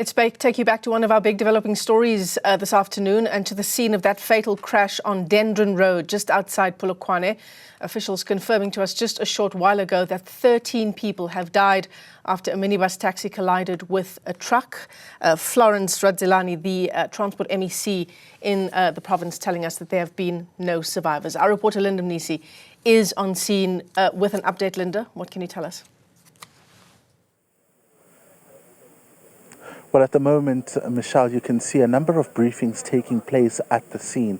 Let's take you back to one of our big developing stories this afternoon and to the scene of that fatal crash on Dendron Road just outside Polokwane. Officials confirming to us just a short while ago that 13 people have died after a minibus taxi collided with a truck. Florence Radzelani, the Transport MEC in the province, telling us that there have been no survivors. Our reporter Linda Mnisi is on scene with an update. Linda, what can you tell us? Well, at the moment, Michelle, you can see a number of briefings taking place at the scene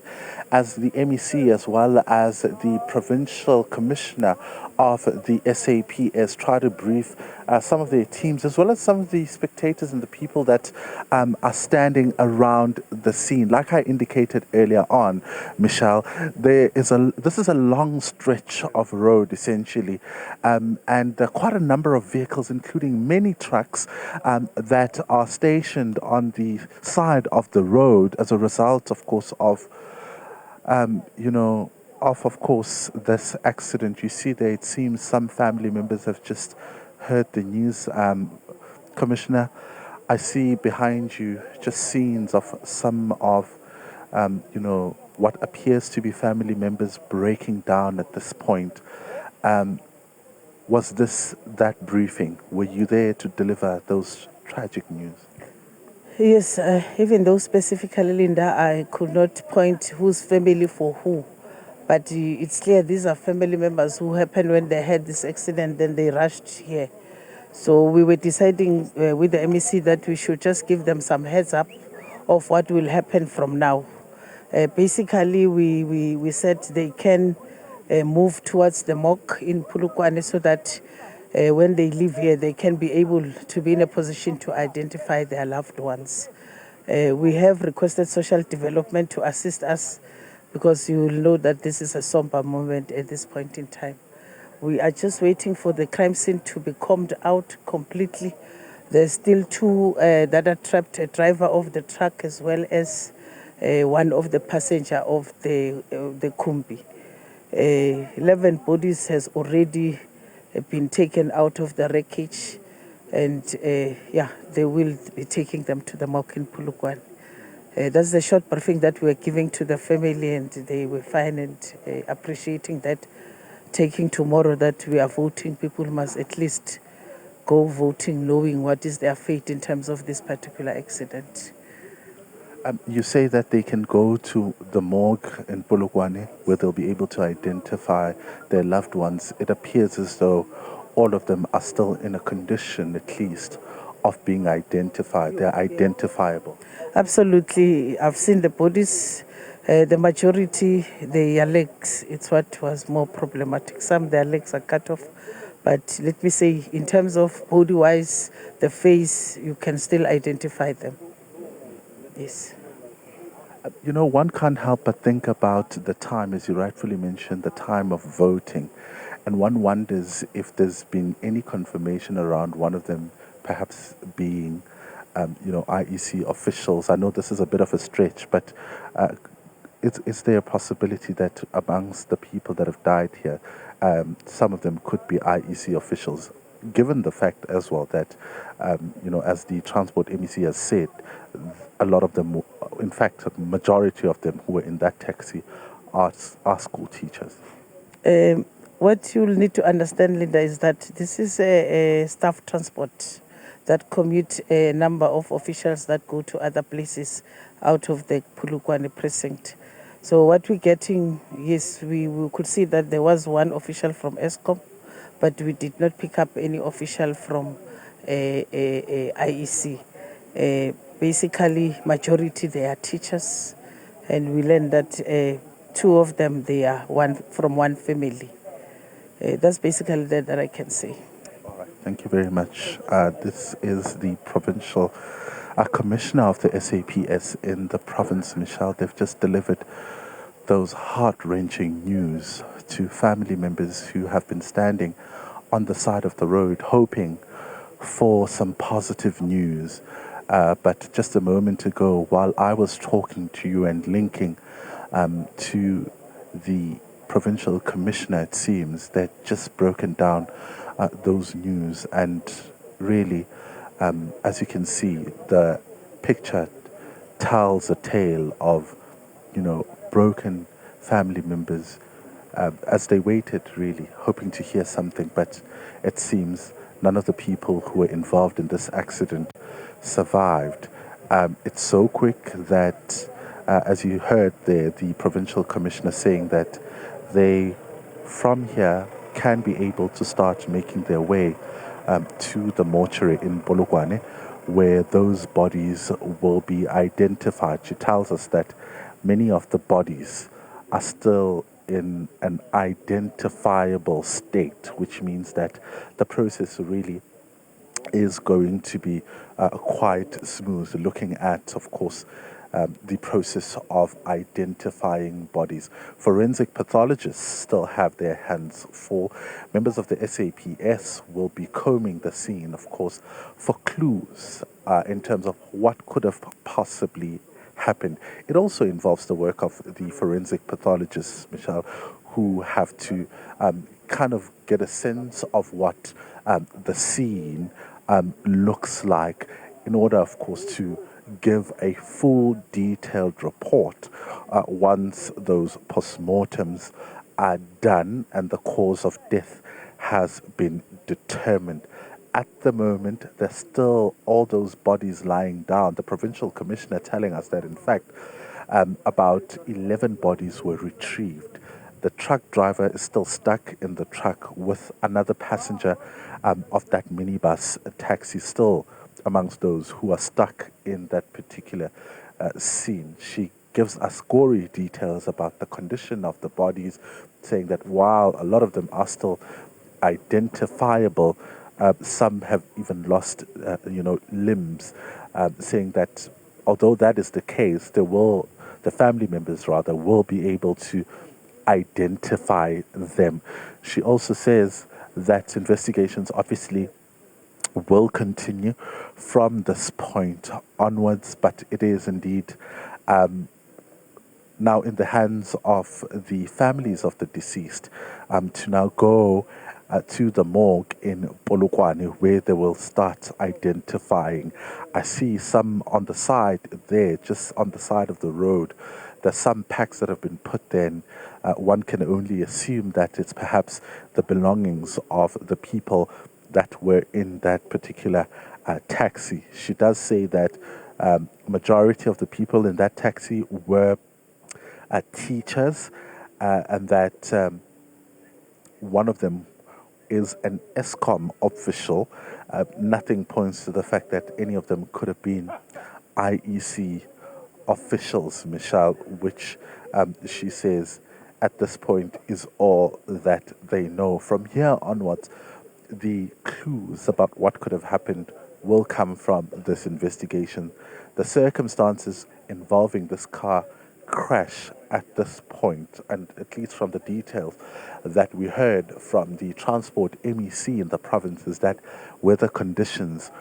as the MEC as well as the Provincial Commissioner of the SAPS try to brief some of their teams as well as some of the spectators and the people that are standing around the scene. Like I indicated earlier on, Michelle, this is a long stretch of road essentially, and quite a number of vehicles, including many trucks that are stationed on the side of the road as a result, of course, of this accident. You see there, it seems some family members have just heard the news. Commissioner, I see behind you just scenes of some of, what appears to be family members breaking down at this point. Was this that briefing? Were you there to deliver those tragic news? Yes, even though specifically, Linda, I could not point whose family for who. But it's clear these are family members who happened when they had this accident, then they rushed here. So we were deciding with the MEC that we should just give them some heads up of what will happen from now. Basically, we said they can move towards the morgue in Polokwane so that when they leave here, they can be able to be in a position to identify their loved ones. We have requested social development to assist us because you will know that this is a somber moment at this point in time. We are just waiting for the crime scene to be combed out completely. There's still two that are trapped, a driver of the truck as well as one of the passenger of the Kumbi. 11 bodies has already been taken out of the wreckage, and they will be taking them to the morgue in Polokwane. That's the short briefing that we are giving to the family, and they were fine and appreciating that. Taking tomorrow that we are voting, people must at least go voting knowing what is their fate in terms of this particular accident. You say that they can go to the morgue in Polokwane where they'll be able to identify their loved ones. It appears as though all of them are still in a condition, at least, of being identified. They're identifiable. Absolutely. I've seen the bodies. The majority, their legs, it's what was more problematic. Some their legs are cut off. But let me say, in terms of body-wise, the face, you can still identify them. Yes. One can't help but think about the time, as you rightfully mentioned, the time of voting. And one wonders if there's been any confirmation around one of them perhaps being, IEC officials. I know this is a bit of a stretch, but is there a possibility that amongst the people that have died here, some of them could be IEC officials, given the fact as well that, as the Transport MEC has said, a lot of them, in fact, a majority of them who were in that taxi are school teachers? What you'll need to understand, Linda, is that this is a staff transport that commute a number of officials that go to other places out of the Polokwane precinct. So what we're getting, yes, we could see that there was one official from ESCOM, but we did not pick up any official from IEC. Basically, majority they are teachers, and we learned that two of them, they are from one family. That's basically that I can say. All right, thank you very much. This is the Provincial Commissioner of the SAPS in the province, Michelle. They've just delivered those heart-wrenching news to family members who have been standing on the side of the road hoping for some positive news. But just a moment ago, while I was talking to you and linking to the Provincial Commissioner, it seems, they'd just broken down those news, and really As you can see, the picture tells a tale of, broken family members as they waited, really, hoping to hear something. But it seems none of the people who were involved in this accident survived. It's so quick that, as you heard there, the provincial commissioner saying that they, from here, can be able to start making their way to the mortuary in Polokwane, where those bodies will be identified. She tells us that many of the bodies are still in an identifiable state, which means that the process really is going to be quite smooth, looking at, of course, the process of identifying bodies. Forensic pathologists still have their hands full. Members of the SAPS will be combing the scene, of course, for clues in terms of what could have possibly happened. It also involves the work of the forensic pathologists, Michelle, who have to kind of get a sense of what the scene looks like in order, of course, to give a full detailed report once those postmortems are done and the cause of death has been determined. At the moment, there's still all those bodies lying down. The provincial commissioner telling us that, in fact, about 11 bodies were retrieved. The truck driver is still stuck in the truck with another passenger of that minibus taxi, still amongst those who are stuck in that particular scene. She gives us gory details about the condition of the bodies, saying that while a lot of them are still identifiable, some have even lost, limbs, saying that although that is the case, the family members rather will be able to identify them. She also says that investigations obviously will continue from this point onwards, but it is indeed now in the hands of the families of the deceased to now go to the morgue in Polokwane, where they will start identifying. I see some on the side there, just on the side of the road. There's some packs that have been put there, and one can only assume that it's perhaps the belongings of the people that were in that particular taxi. She does say that majority of the people in that taxi were teachers, and that one of them is an ESCOM official. Nothing points to the fact that any of them could have been IEC officials, Michelle, which she says at this point is all that they know. From here onwards, the clues about what could have happened will come from this investigation. The circumstances involving this car crash at this point, and at least from the details that we heard from the transport MEC in the province, is that weather conditions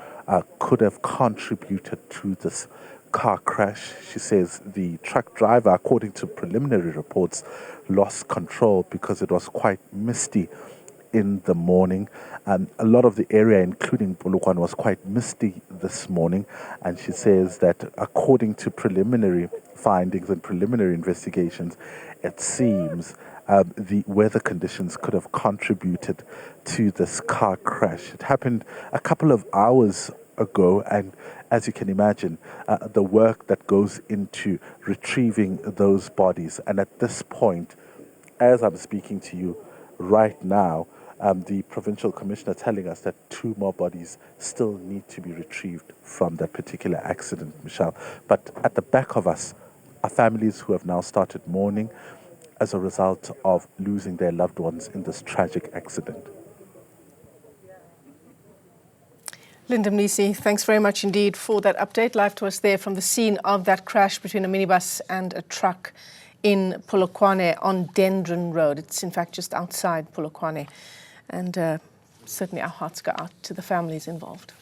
could have contributed to this car crash. She says the truck driver, according to preliminary reports, lost control because it was quite misty in the morning. A lot of the area, including Polokwane, was quite misty this morning. And she says that according to preliminary findings and preliminary investigations, it seems the weather conditions could have contributed to this car crash. It happened a couple of hours ago, and as you can imagine, the work that goes into retrieving those bodies. And at this point, as I'm speaking to you right now, the provincial commissioner telling us that 2 more bodies still need to be retrieved from that particular accident, Michelle. But at the back of us are families who have now started mourning as a result of losing their loved ones in this tragic accident. Linda Mnisi, thanks very much indeed for that update. Live to us there from the scene of that crash between a minibus and a truck in Polokwane on Dendron Road. It's in fact just outside Polokwane. And certainly our hearts go out to the families involved.